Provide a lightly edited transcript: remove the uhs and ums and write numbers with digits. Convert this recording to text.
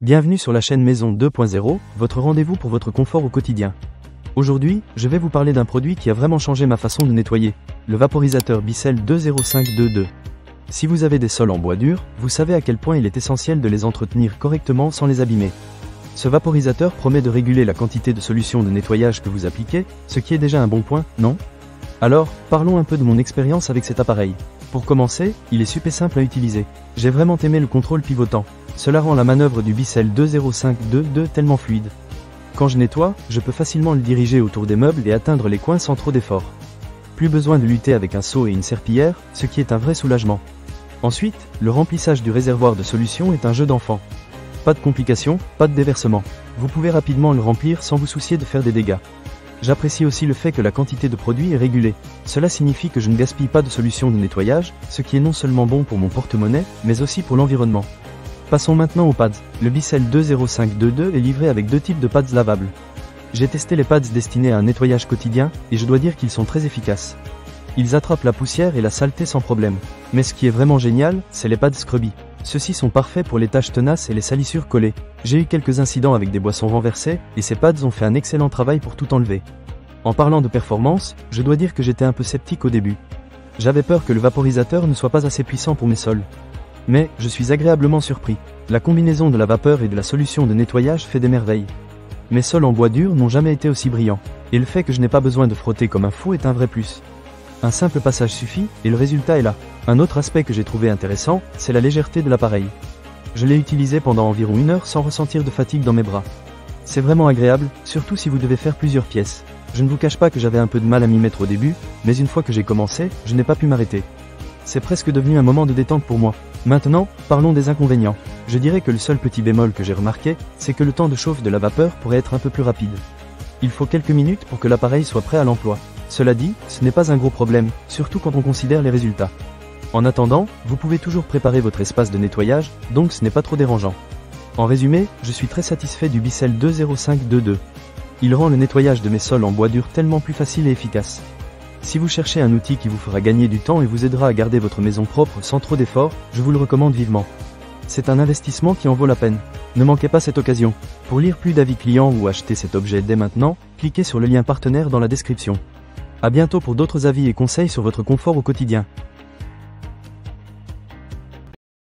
Bienvenue sur la chaîne Maison 2.0, votre rendez-vous pour votre confort au quotidien. Aujourd'hui, je vais vous parler d'un produit qui a vraiment changé ma façon de nettoyer, le vaporisateur Bissell 20522. Si vous avez des sols en bois dur, vous savez à quel point il est essentiel de les entretenir correctement sans les abîmer. Ce vaporisateur promet de réguler la quantité de solution de nettoyage que vous appliquez, ce qui est déjà un bon point, non? Alors, parlons un peu de mon expérience avec cet appareil. Pour commencer, il est super simple à utiliser. J'ai vraiment aimé le contrôle pivotant. Cela rend la manœuvre du Bissell 20522 tellement fluide. Quand je nettoie, je peux facilement le diriger autour des meubles et atteindre les coins sans trop d'effort. Plus besoin de lutter avec un seau et une serpillière, ce qui est un vrai soulagement. Ensuite, le remplissage du réservoir de solution est un jeu d'enfant. Pas de complications, pas de déversement. Vous pouvez rapidement le remplir sans vous soucier de faire des dégâts. J'apprécie aussi le fait que la quantité de produit est régulée. Cela signifie que je ne gaspille pas de solution de nettoyage, ce qui est non seulement bon pour mon porte-monnaie, mais aussi pour l'environnement. Passons maintenant aux pads. Le Bissell 20522 est livré avec deux types de pads lavables. J'ai testé les pads destinés à un nettoyage quotidien, et je dois dire qu'ils sont très efficaces. Ils attrapent la poussière et la saleté sans problème. Mais ce qui est vraiment génial, c'est les pads Scrubby. Ceux-ci sont parfaits pour les taches tenaces et les salissures collées. J'ai eu quelques incidents avec des boissons renversées, et ces pads ont fait un excellent travail pour tout enlever. En parlant de performance, je dois dire que j'étais un peu sceptique au début. J'avais peur que le vaporisateur ne soit pas assez puissant pour mes sols. Mais, je suis agréablement surpris. La combinaison de la vapeur et de la solution de nettoyage fait des merveilles. Mes sols en bois dur n'ont jamais été aussi brillants. Et le fait que je n'ai pas besoin de frotter comme un fou est un vrai plus. Un simple passage suffit, et le résultat est là. Un autre aspect que j'ai trouvé intéressant, c'est la légèreté de l'appareil. Je l'ai utilisé pendant environ 1 heure sans ressentir de fatigue dans mes bras. C'est vraiment agréable, surtout si vous devez faire plusieurs pièces. Je ne vous cache pas que j'avais un peu de mal à m'y mettre au début, mais une fois que j'ai commencé, je n'ai pas pu m'arrêter. C'est presque devenu un moment de détente pour moi. Maintenant, parlons des inconvénients. Je dirais que le seul petit bémol que j'ai remarqué, c'est que le temps de chauffe de la vapeur pourrait être un peu plus rapide. Il faut quelques minutes pour que l'appareil soit prêt à l'emploi. Cela dit, ce n'est pas un gros problème, surtout quand on considère les résultats. En attendant, vous pouvez toujours préparer votre espace de nettoyage, donc ce n'est pas trop dérangeant. En résumé, je suis très satisfait du Bissell 20522. Il rend le nettoyage de mes sols en bois dur tellement plus facile et efficace. Si vous cherchez un outil qui vous fera gagner du temps et vous aidera à garder votre maison propre sans trop d'efforts, je vous le recommande vivement. C'est un investissement qui en vaut la peine. Ne manquez pas cette occasion. Pour lire plus d'avis clients ou acheter cet objet dès maintenant, cliquez sur le lien partenaire dans la description. À bientôt pour d'autres avis et conseils sur votre confort au quotidien.